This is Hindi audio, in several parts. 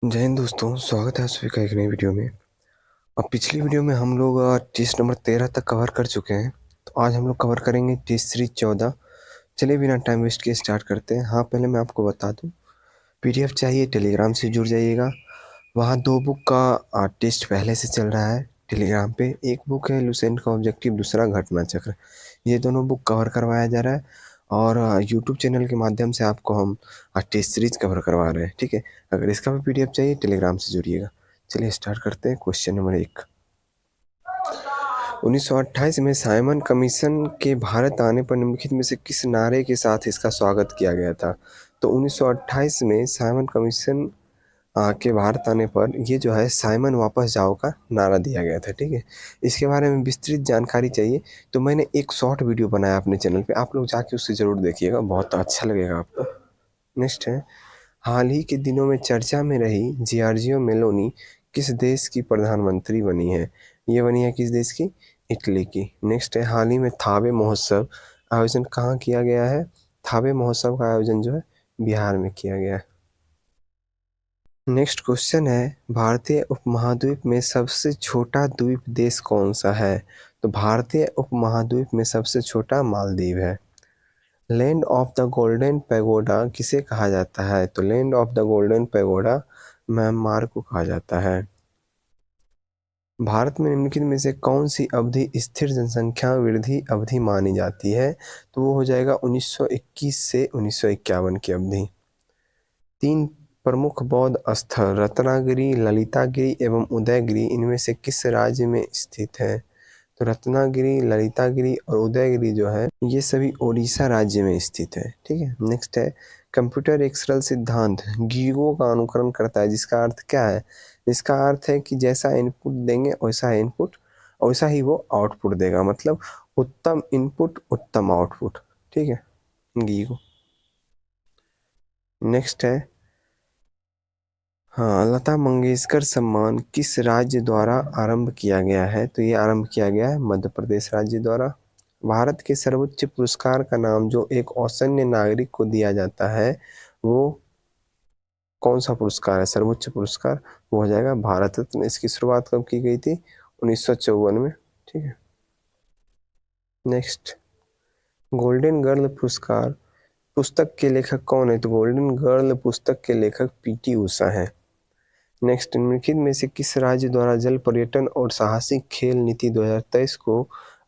जय हिंद दोस्तों, स्वागत है आप सभी का एक नई वीडियो में। अब पिछली वीडियो में हम लोग टेस्ट नंबर 13 तक कवर कर चुके हैं। तो आज हम लोग कवर करेंगे टेस्ट सीरीज 14। चलिए बिना टाइम वेस्ट किए स्टार्ट करते हैं। हाँ, पहले मैं आपको बता दूं, पीडीएफ चाहिए टेलीग्राम से जुड़ जाइएगा। वहाँ 2 बुक का टेस्ट पहले से चल रहा है टेलीग्राम पे। एक बुक है लुसेंट का ऑब्जेक्टिव, दूसरा घटना चक्र। ये दोनों बुक कवर करवाया जा रहा है और यूट्यूब चैनल के माध्यम से आपको हम टेस्ट सीरीज कवर करवा रहे हैं, ठीक है। अगर इसका भी पीडीएफ चाहिए टेलीग्राम से जुड़िएगा। चलिए स्टार्ट करते हैं। क्वेश्चन नंबर 1, 1928 में साइमन कमीशन के भारत आने पर निम्नलिखित में से किस नारे के साथ इसका स्वागत किया गया था? तो 1928 में साइमन कमीशन के भारत आने पर ये जो है साइमन वापस जाओ का नारा दिया गया था, ठीक है। इसके बारे में विस्तृत जानकारी चाहिए तो मैंने एक शॉर्ट वीडियो बनाया अपने चैनल पे, आप लोग जाके उससे ज़रूर देखिएगा, बहुत अच्छा लगेगा आपको। नेक्स्ट है, हाल ही के दिनों में चर्चा में रही जियार्जियो मेलोनी किस देश की प्रधानमंत्री बनी है? ये बनी है किस देश की? इटली की। नेक्स्ट है, हाल ही में थावे महोत्सव आयोजन कहाँ किया गया है? थावे महोत्सव का आयोजन जो है बिहार में किया गया है। नेक्स्ट क्वेश्चन है, भारतीय उपमहाद्वीप में सबसे छोटा द्वीप देश कौन सा है? तो भारतीय उपमहाद्वीप में सबसे छोटा मालदीव है। Land of the golden pagoda किसे कहा जाता है? तो land of the golden pagoda Myanmar को कहा जाता है। भारत में निम्नलिखित में से कौन सी अवधि स्थिर जनसंख्या वृद्धि अवधि मानी जाती है? तो वो हो जाएगा 1921 से 1951 की अवधि। 3 प्रमुख बौद्ध स्थल रत्नागिरी, ललितागिरी एवं उदयगिरी इनमें से किस राज्य में स्थित है? तो रत्नागिरी, ललितागिरी और उदयगिरी जो है ये सभी ओडिशा राज्य में स्थित है, ठीक है। नेक्स्ट है, कंप्यूटर एक सरल सिद्धांत गीगो का अनुकरण करता है, जिसका अर्थ क्या है? इसका अर्थ है कि जैसा इनपुट देंगे वैसा इनपुट वैसा ही वो आउटपुट देगा, मतलब उत्तम इनपुट उत्तम आउटपुट, ठीक है, गीगो। नेक्स्ट है, हाँ, लता मंगेशकर सम्मान किस राज्य द्वारा आरंभ किया गया है? तो ये आरंभ किया गया है मध्य प्रदेश राज्य द्वारा। भारत के सर्वोच्च पुरस्कार का नाम जो एक औसन्य नागरिक को दिया जाता है वो कौन सा पुरस्कार है? सर्वोच्च पुरस्कार वो हो जाएगा भारत रत्न। इसकी शुरुआत कब की गई थी? 1954 में, ठीक है। नेक्स्ट, गोल्डन गर्ल पुरस्कार पुस्तक के लेखक कौन है? तो गोल्डन गर्ल पुस्तक के लेखक पीटी उषा है। नेक्स्ट, निम्नलिखित में से किस राज्य द्वारा जल पर्यटन और साहसिक खेल नीति 2023 को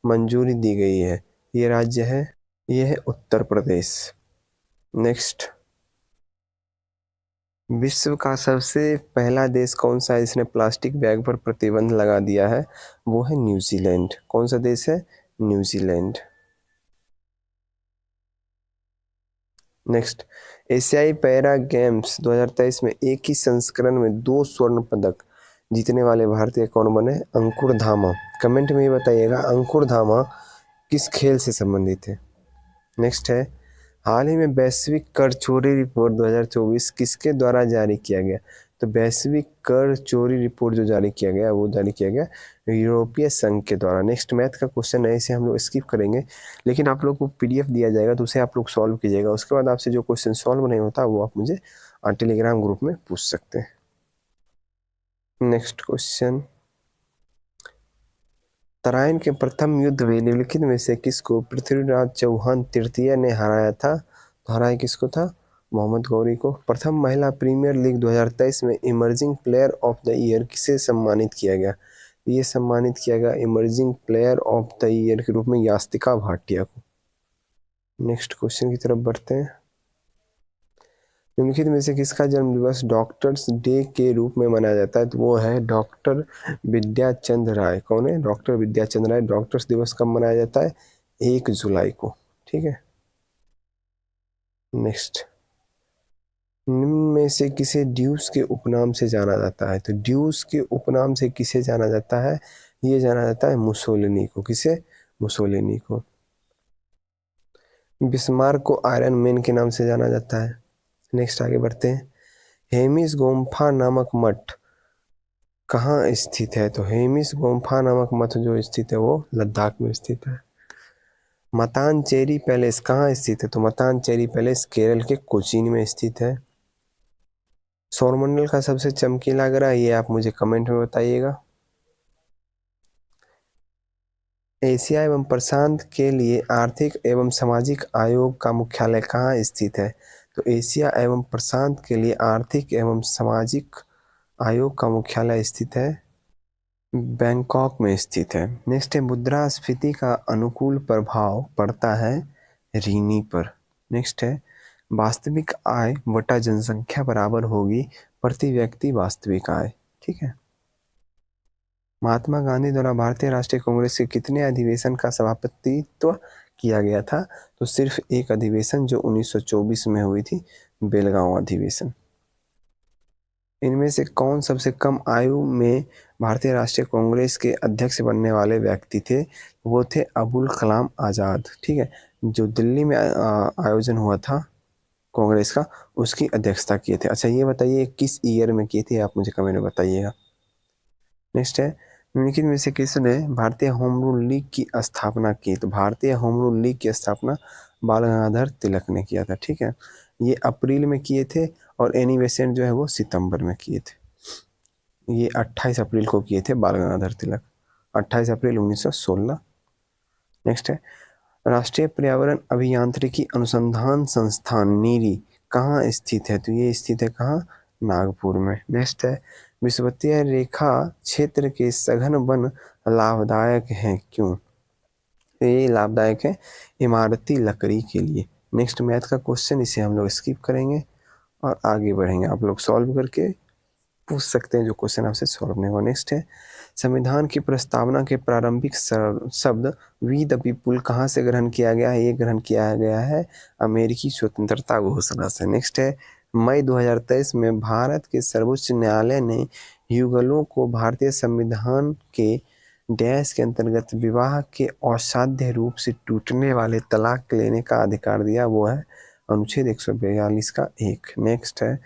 मंजूरी दी गई है? ये राज्य है, ये है उत्तर प्रदेश। नेक्स्ट, विश्व का सबसे पहला देश कौन सा है जिसने प्लास्टिक बैग पर प्रतिबंध लगा दिया है? वो है न्यूजीलैंड। कौन सा देश है? न्यूजीलैंड। नेक्स्ट, एशियाई पैरा गेम्स 2023 में एक ही संस्करण में 2 स्वर्ण पदक जीतने वाले भारतीय कौन बने? अंकुर धामा। कमेंट में ये बताइएगा अंकुर धामा किस खेल से संबंधित है। नेक्स्ट है, हाल ही में वैश्विक कर चोरी रिपोर्ट 2024 किसके द्वारा जारी किया गया? तो वैश्विक कर चोरी रिपोर्ट जो जारी किया गया वो जारी किया गया यूरोपीय संघ के द्वारा। नेक्स्ट मैथ का क्वेश्चन है, इसे हम लोग स्किप करेंगे, लेकिन आप लोग को पीडीएफ दिया जाएगा तो उसे आप लोग सॉल्व कीजिएगा। उसके बाद आपसे जो क्वेश्चन सॉल्व नहीं होता वो आप मुझे टेलीग्राम ग्रुप में पूछ सकते हैं। नेक्स्ट क्वेश्चन, तराइन के प्रथम युद्ध में निम्नलिखित में से किसको पृथ्वीराज चौहान तृतीय ने हराया था? तो हराया किसको था? मोहम्मद गौरी को। प्रथम महिला प्रीमियर लीग 2023 में emerging player of the year किसे सम्मानित किया गया? ये सम्मानित किया गया emerging player of the year के रूप में यास्तिका भाटिया को। नेक्स्ट क्वेश्चन की तरफ बढ़ते हैं। निम्नलिखित में से किसका जन्म दिवस डॉक्टर्स डे के रूप में मनाया जाता है? तो वो है डॉक्टर विद्याचंद्र राय। कौन है? डॉक्टर विद्याचंद्र राय। डॉक्टर्स दिवस कब मनाया जाता है? 1 जुलाई को, ठीक है। नेक्स्ट, निम्न में से किसे ड्यूस के उपनाम से जाना जाता है? तो ड्यूस के उपनाम से किसे जाना जाता है? ये जाना जाता है मुसोलिनी को। किसे? मुसोलिनी को। बिस्मार्क को आयरन मैन के नाम से जाना जाता है। नेक्स्ट आगे बढ़ते हैं, हेमिस गोम्फा नामक मठ कहाँ स्थित है? तो हेमिस गोम्फा नामक मठ जो स्थित है वो लद्दाख में स्थित है। मतानचेरी पैलेस कहाँ स्थित है? तो मतानचेरी पैलेस केरल के कोचीन में स्थित है। सौरमंडल का सबसे चमकीला ग्रह, ये आप मुझे कमेंट में बताइएगा। एशिया एवं प्रशांत के लिए आर्थिक एवं सामाजिक आयोग का मुख्यालय कहाँ स्थित है? तो एशिया एवं प्रशांत के लिए आर्थिक एवं सामाजिक आयोग का मुख्यालय स्थित है बैंकॉक में स्थित है। नेक्स्ट है, मुद्रास्फीति का अनुकूल प्रभाव पड़ता है ऋणी पर। नेक्स्ट है, वास्तविक आय बटा जनसंख्या बराबर होगी प्रति व्यक्ति वास्तविक आय। ठीक है। महात्मा गांधी द्वारा भारतीय राष्ट्रीय कांग्रेस के कितने अधिवेशन का सभापतित्व किया गया था? तो सिर्फ एक अधिवेशन, जो 1924 में हुई थी, बेलगांव अधिवेशन। इनमें से कौन सबसे कम आयु में भारतीय राष्ट्रीय कांग्रेस के अध्यक्ष बनने वाले व्यक्ति थे? वो थे अबुल कलाम आज़ाद। ठीक है, जो दिल्ली में आयोजन हुआ था कांग्रेस का, उसकी अध्यक्षता किए थे। अच्छा, ये बताइए किस ईयर में किए थे, आप मुझे कमेंट में बताइएगा। नेक्स्ट है, निम्नलिखित में से किसने भारतीय होम रूल लीग की स्थापना की? तो भारतीय होम रूल लीग की स्थापना बाल गंगाधर तिलक ने किया था। ठीक है, ये अप्रैल में किए थे और एनी बेसेंट जो है वो सितंबर में किए थे। ये 28 अप्रैल को किए थे बाल गंगाधर तिलक, 28 अप्रैल 1916। नेक्स्ट है, राष्ट्रीय पर्यावरण अभियांत्रिकी अनुसंधान संस्थान नीरी कहाँ स्थित है? तो ये स्थित है कहाँ? नागपुर में। नेक्स्ट है, विषुवतीय रेखा क्षेत्र के सघन वन लाभदायक हैं, क्यों? ये लाभदायक है इमारती लकड़ी के लिए। नेक्स्ट मैथ का क्वेश्चन, इसे हम लोग स्किप करेंगे और आगे बढ़ेंगे। आप लोग सॉल्व करके पूछ सकते हैं जो क्वेश्चन आपसे सॉल्व नहीं हुआ। नेक्स्ट है, संविधान की प्रस्तावना के प्रारंभिक शब्द वी द पीपुल कहाँ से ग्रहण किया गया है? ये ग्रहण किया गया है अमेरिकी स्वतंत्रता घोषणा से। नेक्स्ट है, मई 2023 में भारत के सर्वोच्च न्यायालय ने युगलों को भारतीय संविधान के डैश के अंतर्गत विवाह के असाध्य रूप से टूटने वाले तलाक लेने का अधिकार दिया। वो है अनुच्छेद 142 का 1। नेक्स्ट है,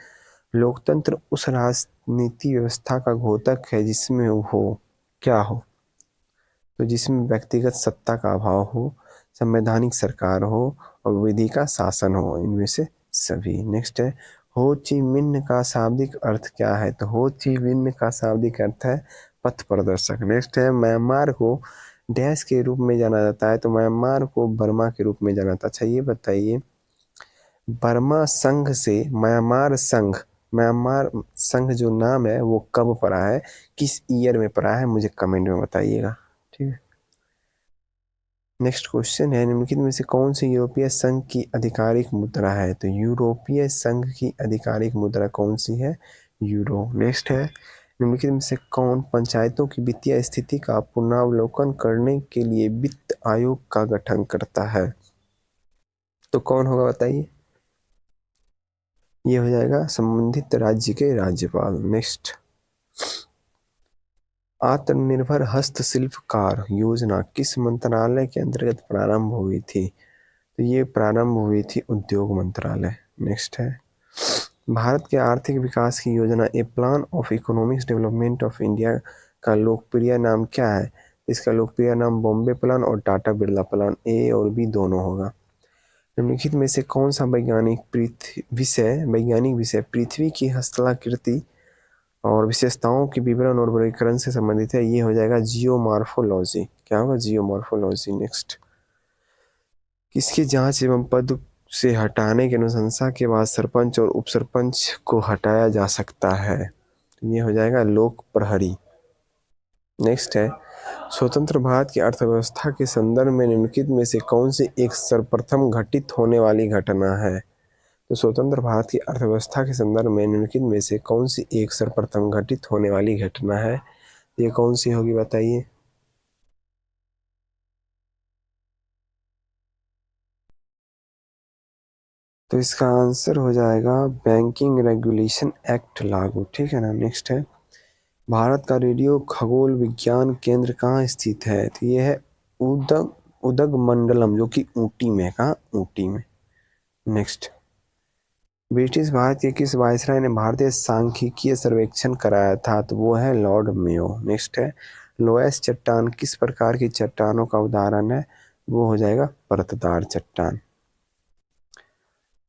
लोकतंत्र उस राजनीति व्यवस्था का घोतक है जिसमें हो क्या हो? तो जिसमें व्यक्तिगत सत्ता का अभाव हो, संवैधानिक सरकार हो और विधि का शासन हो, इनमें से सभी। नेक्स्ट है, हो ची मिन्ह का शाब्दिक अर्थ क्या है? तो हो ची मिन्ह का शाब्दिक अर्थ है पथ प्रदर्शक। नेक्स्ट है, म्यांमार को डैश के रूप में जाना जाता है? तो म्यांमार को बर्मा के रूप में जाना जाता है। अच्छा, ये बताइए, बर्मा संघ से म्यांमार संघ जो नाम है वो कब पड़ा है, किस ईयर में पड़ा है, मुझे कमेंट में बताइएगा। ठीक है। नेक्स्ट क्वेश्चन है, निम्नलिखित में से कौन सी यूरोपीय संघ की आधिकारिक मुद्रा है? तो यूरोपीय संघ की आधिकारिक मुद्रा कौन सी है? यूरो। नेक्स्ट है, निम्नलिखित में से कौन पंचायतों की वित्तीय स्थिति का पुनरावलोकन करने के लिए वित्त आयोग का गठन करता है? तो कौन होगा बताइए। ये हो जाएगा संबंधित राज्य के राज्यपाल। नेक्स्ट, आत्मनिर्भर हस्तशिल्पकार योजना किस मंत्रालय के अंतर्गत प्रारंभ हुई थी? तो ये प्रारंभ हुई थी उद्योग मंत्रालय। नेक्स्ट है, भारत के आर्थिक विकास की योजना a plan of economics development of India का लोकप्रिय नाम क्या है? इसका लोकप्रिय नाम बॉम्बे प्लान और टाटा बिरला प्लान, ए और बी दोनों होगा। निम्नलिखित में से कौन सा वैज्ञानिक विषय पृथ्वी की हस्तलाकृति और विशेषताओं के विवरण और वर्गीकरण से संबंधित है? ये हो जाएगा जियोमॉर्फोलॉजी। क्या होगा? जियोमॉर्फोलॉजी। नेक्स्ट, किसकी जांच एवं पद से हटाने की अनुशंसा के बाद सरपंच और उपसरपंच को हटाया जा सकता है? ये हो जाएगा लोक प्रहरी। नेक्स्ट है, स्वतंत्र भारत की अर्थव्यवस्था के संदर्भ में निम्नलिखित में से कौन सी एक सर्वप्रथम घटित होने वाली घटना है? तो स्वतंत्र भारत की अर्थव्यवस्था के संदर्भ में निम्नलिखित में से कौन सी एक सर्वप्रथम घटित होने वाली घटना है? ये कौन सी होगी बताइए। तो इसका आंसर हो जाएगा बैंकिंग रेगुलेशन एक्ट लागू। ठीक है ना। नेक्स्ट है, भारत का रेडियो खगोल विज्ञान केंद्र कहाँ स्थित है? तो ये है उदगमंडलम, जो कि ऊटी में है। कहाँ? ऊटी में। नेक्स्ट, ब्रिटिश भारत के किस वायसराय ने भारतीय सांख्यिकीय सर्वेक्षण कराया था? तो वो है लॉर्ड मेयो। नेक्स्ट है, लोएस चट्टान किस प्रकार की चट्टानों का उदाहरण है? वो हो जाएगा परतदार चट्टान।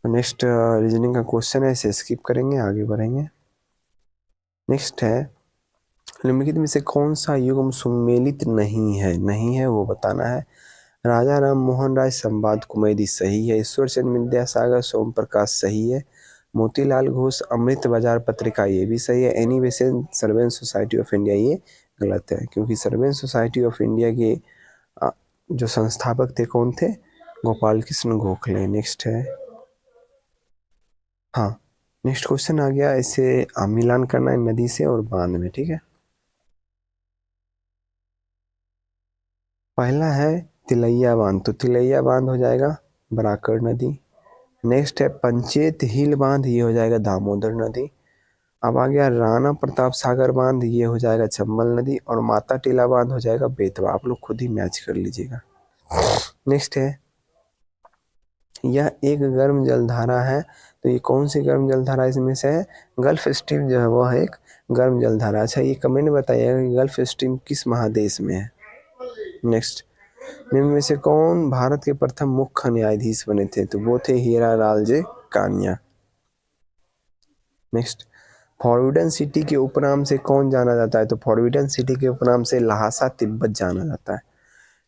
नेक्स्ट रीजनिंग का क्वेश्चन है, इसे स्किप करेंगे, आगे बढ़ेंगे। नेक्स्ट है, निम्नलिखित में से कौन सा युग्म सुमेलित नहीं है वो बताना है। राजा राम मोहन राय संवाद कुमैदी सही है। ईश्वरचंद्र विद्यासागर सोम प्रकाश सही है। मोतीलाल घोष अमृत बाजार पत्रिका ये भी सही है। Annie Besant servant society of India ये गलत है, क्योंकि सर्वेंट सोसाइटी ऑफ इंडिया के जो संस्थापक थे कौन थे, गोपाल कृष्ण गोखले। नेक्स्ट है, हाँ नेक्स्ट क्वेश्चन आ गया, इसे मिलान करना है नदी से और बांध में, ठीक है। पहला है तिलैया बांध, तो तिलैया बांध हो जाएगा बराकर नदी। नेक्स्ट है पंचेत हिल बांध, ये हो जाएगा दामोदर नदी। अब आ गया राणा प्रताप सागर बांध, ये हो जाएगा चंबल नदी। और माता टीला बांध हो जाएगा बेतवा। आप लोग खुद ही मैच कर लीजिएगा। नेक्स्ट है, यह एक गर्म जलधारा है, तो ये कौन सी गर्म जलधारा इसमें से है, गल्फ स्ट्रीम जो है वो है एक गर्म जलधारा। अच्छा ये कमेंट बताइएगा कि गल्फ स्ट्रीम किस महादेश में है। नेक्स्ट, निम्न में से कौन भारत के प्रथम मुख्य न्यायाधीश बने थे, तो वो थे हीरा लाल जे कानिया। नेक्स्ट, फॉरबिडन सिटी के उपनाम से कौन जाना जाता है, तो फॉरबिडन सिटी के उपनाम से लहासा तिब्बत जाना जाता है।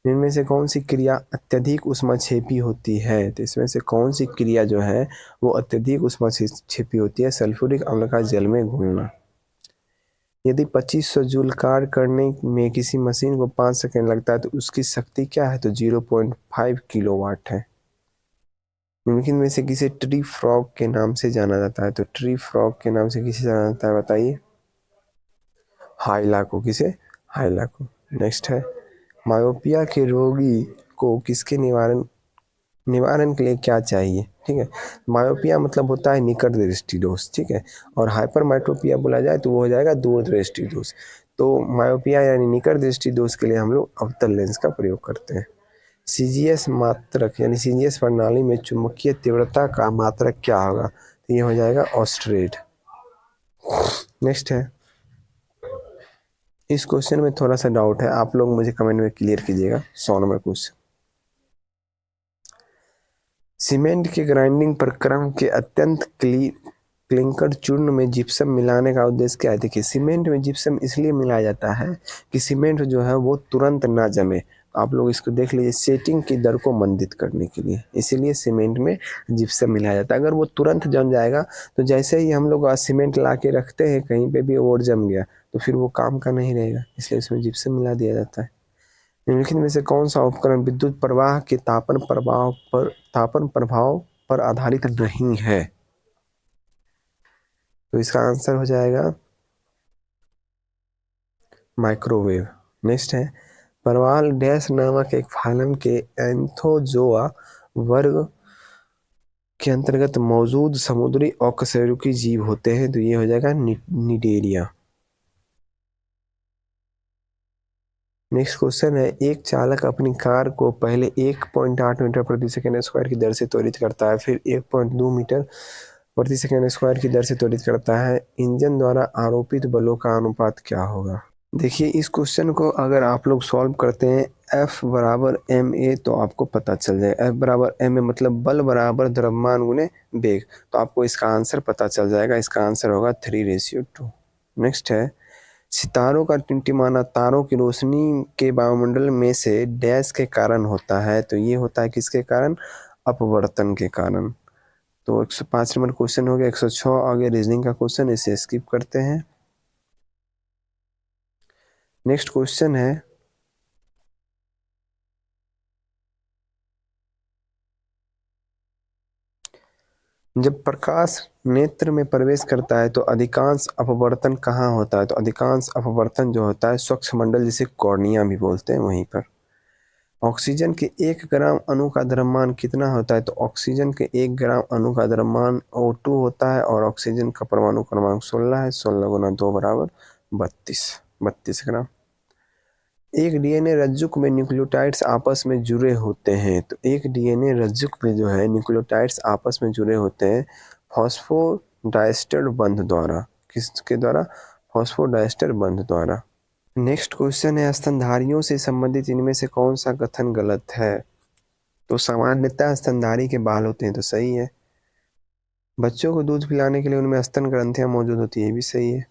इनमें से कौन सी क्रिया अत्यधिक उष्माक्षेपी होती है, तो इसमें से कौन सी क्रिया जो है वो अत्यधिक उष्माक्षेपी होती है, सल्फ्यूरिक अम्ल का जल में घुलना। यदि 2500 जूल कार्य करने में किसी मशीन को 5 सेकंड लगता है तो उसकी शक्ति क्या है, तो 0.5 किलोवाट है। निम्नलिखित में से किसे ट्री फ्रॉग के नाम से जाना जाता है, तो ट्री फ्रॉग के नाम से किसे जाना जाता है बताइए, हाइला को। किसे, हाइला को। नेक्स्ट है, मायोपिया के रोगी को किसके निवारण के लिए क्या चाहिए, ठीक है। मायोपिया मतलब होता है निकट दृष्टि दोष, ठीक है। और हाइपरमेट्रोपिया बोला जाए तो वो हो जाएगा दूर दृष्टि दोष। तो मायोपिया यानी निकट दृष्टि दोष के लिए हम लोग अवतल लेंस का प्रयोग करते हैं। सीजीएस मात्रक यानी सीजीएस प्रणाली में चुंबकीय तीव्रता का मात्रक क्या होगा, तो ये हो जाएगा ऑस्ट्रेट। नेक्स्ट है, इस क्वेश्चन में थोड़ा सा डाउट है, आप लोग मुझे कमेंट में क्लियर कीजिएगा। 100 नंबर क्वेश्चन, सीमेंट के ग्राइंडिंग प्रक्रम के अत्यंत क्लिंकर चूर्ण में जिप्सम मिलाने का उद्देश्य क्या है। देखिए सीमेंट में जिप्सम इसलिए मिलाया जाता है कि सीमेंट जो है वो तुरंत ना जमे। आप लोग इसको देख लीजिए, सेटिंग की दर को मंदित करने के लिए इसीलिए सीमेंट में जिप्सम मिलाया जाता है। अगर वो तुरंत जम जाएगा तो जैसे ही हम लोग सीमेंट ला के रखते हैं कहीं पे भी और जम गया तो फिर वो काम का नहीं रहेगा, इसलिए उसमें जिप्सम मिला दिया जाता है। निम्नलिखित में से कौन सा उपकरण विद्युत प्रवाह के तापन प्रभाव पर आधारित नहीं है, तो इसका आंसर हो जाएगा माइक्रोवेव। नेक्स्ट है, परवाल डैश नामक एक फाइलम के एंथोजोआ वर्ग के अंतर्गत मौजूद समुद्री अकशेरुकी जीव होते हैं, तो ये हो जाएगा निडेरिया। नेक्स्ट क्वेश्चन है, एक चालक अपनी कार को पहले 1.8 मीटर प्रति सेकंड स्क्वायर की दर से त्वरित करता है, फिर 1.2 मीटर प्रति सेकंड स्क्वायर की दर से त्वरित करता है। इंजन द्वारा आरोपित बलों का अनुपात क्या होगा। देखिए इस क्वेश्चन को अगर आप लोग सॉल्व करते हैं F बराबर एम ए तो आपको पता चल जाए। F बराबर एम ए मतलब बल बराबर द्रव्यमान गुने वेग, तो आपको इसका आंसर पता चल जाएगा। इसका आंसर होगा 3:2। नेक्स्ट है, सितारों का टिमटिमाना तारों की रोशनी के वायुमंडल में से डैश के कारण होता है, तो ये होता है किसके कारण, अपवर्तन के कारण। तो 105 नंबर क्वेश्चन हो गया। 106 आगे रीजनिंग का क्वेश्चन, इसे स्किप करते हैं। नेक्स्ट क्वेश्चन है, जब प्रकाश नेत्र में प्रवेश करता है तो अधिकांश अपवर्तन कहाँ होता है, तो अधिकांश अपवर्तन जो होता है स्वच्छ मंडल जिसे कॉर्निया भी बोलते हैं वहीं पर। ऑक्सीजन के 1 ग्राम अणु का द्रव्यमान कितना होता है, तो ऑक्सीजन के 1 ग्राम अणु का द्रव्यमान O2 होता है और ऑक्सीजन का परमाणु क्रमांक 16 है। 16 गुना 2 बराबर 32 ग्राम। एक डीएनए रज्जुक में न्यूक्लियोटाइड्स आपस में जुड़े होते हैं, तो एक डीएनए रज्जुक में जो है न्यूक्लियोटाइड्स आपस में जुड़े होते हैं फॉस्फोडाइस्टर बंध द्वारा। किसके द्वारा, फॉस्फोडाइस्टर बंध द्वारा। नेक्स्ट क्वेश्चन है, स्तनधारियों से संबंधित इनमें से कौन सा कथन गलत है, तो सामान्यतः स्तनधारी के बाल होते हैं, तो सही है। बच्चों को दूध पिलाने के लिए उनमें स्तन ग्रंथियां मौजूद होती है, ये भी सही है।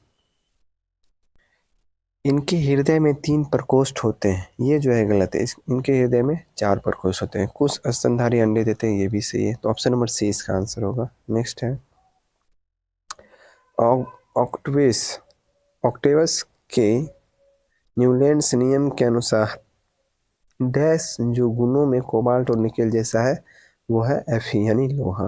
इनके हृदय में 3 प्रकोष्ठ होते हैं, ये जो है गलत है। इनके हृदय में 4 प्रकोष्ठ होते हैं। कुछ स्तनधारी अंडे देते हैं, ये भी सही है। तो ऑप्शन नंबर सी इसका आंसर होगा। नेक्स्ट है ऑक्टेवस ऑक्टेवस के न्यूलैंड्स नियम के अनुसार डैश जो गुणों में कोबाल्ट और निकेल जैसा है वो है Fe यानी लोहा।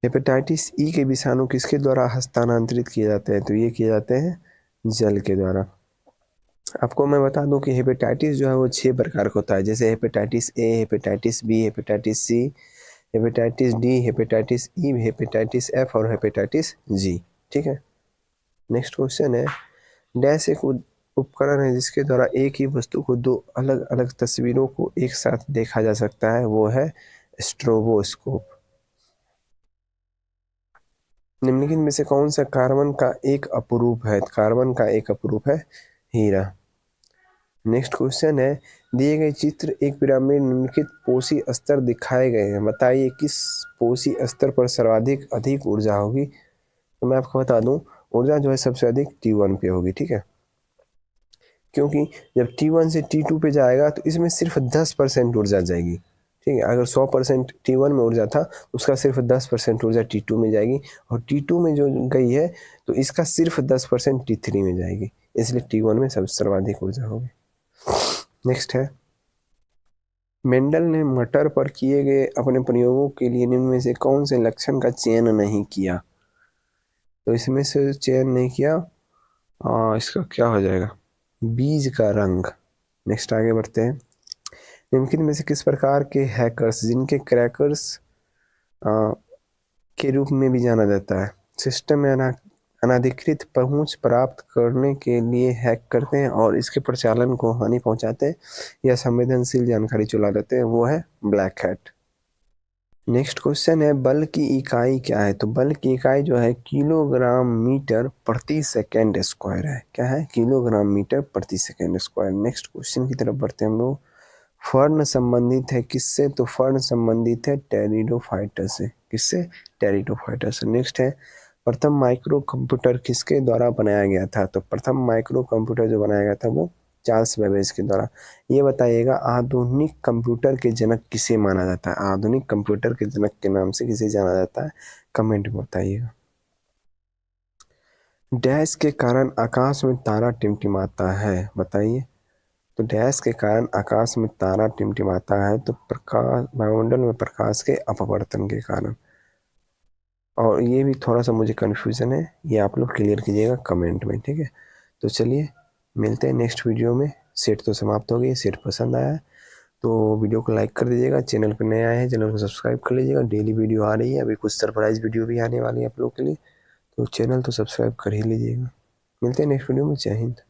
हेपेटाइटिस ई के विषाणु किसके द्वारा हस्तांतरित किए जाते हैं? तो ये किए जाते हैं जल के द्वारा। आपको मैं बता दूं कि हेपेटाइटिस जो है वो 6 प्रकार का होता है, जैसे hepatitis A, hepatitis B, hepatitis C, hepatitis D, hepatitis E, hepatitis F और हेपेटाइटिस जी। ठीक है। नेक्स्ट क्वेश्चन है डैश एक उपकरण है जिसके द्वारा एक ही वस्तु को 2 अलग अलग तस्वीरों को एक साथ देखा जा सकता है, वो है स्ट्रोबोस्कोप। निम्नलिखित में से कौन सा कार्बन का एक अपरूप है? कार्बन का एक अपरूप है हीरा। नेक्स्ट क्वेश्चन है दिए गए चित्र एक पिरामिड निम्नलिखित पोषी स्तर दिखाए गए हैं, बताइए किस पोषी स्तर पर सर्वाधिक अधिक ऊर्जा होगी? तो मैं आपको बता दूं ऊर्जा जो है सबसे अधिक T1 पे होगी। ठीक है, क्योंकि जब T1 से T2 पे जाएगा तो इसमें सिर्फ 10% ऊर्जा जाएगी। ठीक है, अगर 100% T1 में ऊर्जा था तो उसका सिर्फ 10% ऊर्जा T2 में जाएगी, और T2 में जो गई है तो इसका सिर्फ 10% T3 में जाएगी, इसलिए T1 में सबसे सर्वाधिक ऊर्जा होगी। नेक्स्ट है मेंडल ने मटर पर किए गए अपने प्रयोगों के लिए निम्न में से कौन से लक्षण का चयन नहीं किया? तो इसमें से चयन नहीं किया, इसका क्या हो जाएगा? बीज का रंग। नेक्स्ट आगे बढ़ते हैं निम्नलिखित में से किस प्रकार के हैकर्स जिनके क्रैकर्स के रूप में भी जाना जाता है सिस्टम में अनाधिकृत पहुंच प्राप्त करने के लिए हैक करते हैं और इसके प्रचालन को हानि पहुंचाते हैं या संवेदनशील जानकारी चुरा लेते हैं, वो है ब्लैक हैट। नेक्स्ट क्वेश्चन है बल की इकाई क्या है? तो बल की इकाई जो है किलोग्राम मीटर प्रति सेकेंड स्क्वायर है। क्या है? किलोग्राम मीटर प्रति सेकेंड स्क्वायर। नेक्स्ट क्वेश्चन की तरफ बढ़ते हैं हम लोग। फर्न संबंधित है किससे? तो फर्न संबंधित है टेरिडोफाइटा से। किससे? टेरिडोफाइटा से। नेक्स्ट है प्रथम माइक्रो कंप्यूटर किसके द्वारा बनाया गया था? तो प्रथम माइक्रो कंप्यूटर जो बनाया गया था वो चार्ल्स बेबेज के द्वारा। ये बताइएगा आधुनिक कंप्यूटर के जनक किसे माना जाता है? आधुनिक कंप्यूटर के जनक के नाम से किसे जाना जाता है? कमेंट में बताइएगा। डैश के कारण आकाश में तारा टिमटिमाता है, बताइए। तो डैश के कारण आकाश में तारा टिमटिमाता है, तो प्रकाश वायुमंडल में प्रकाश के अपवर्तन के कारण। और ये भी थोड़ा सा मुझे कन्फ्यूज़न है, ये आप लोग क्लियर कीजिएगा कमेंट में। ठीक है, तो चलिए मिलते हैं नेक्स्ट वीडियो में। सेट तो समाप्त हो गई। सेट पसंद आया तो वीडियो को लाइक कर दीजिएगा। चैनल पर नए आए हैं चैनल को सब्सक्राइब कर लीजिएगा। डेली वीडियो आ रही है, अभी कुछ सरप्राइज वीडियो भी आने वाली है आप लोग के लिए, तो चैनल तो सब्सक्राइब कर ही लीजिएगा। मिलते हैं नेक्स्ट वीडियो में। जय हिंद।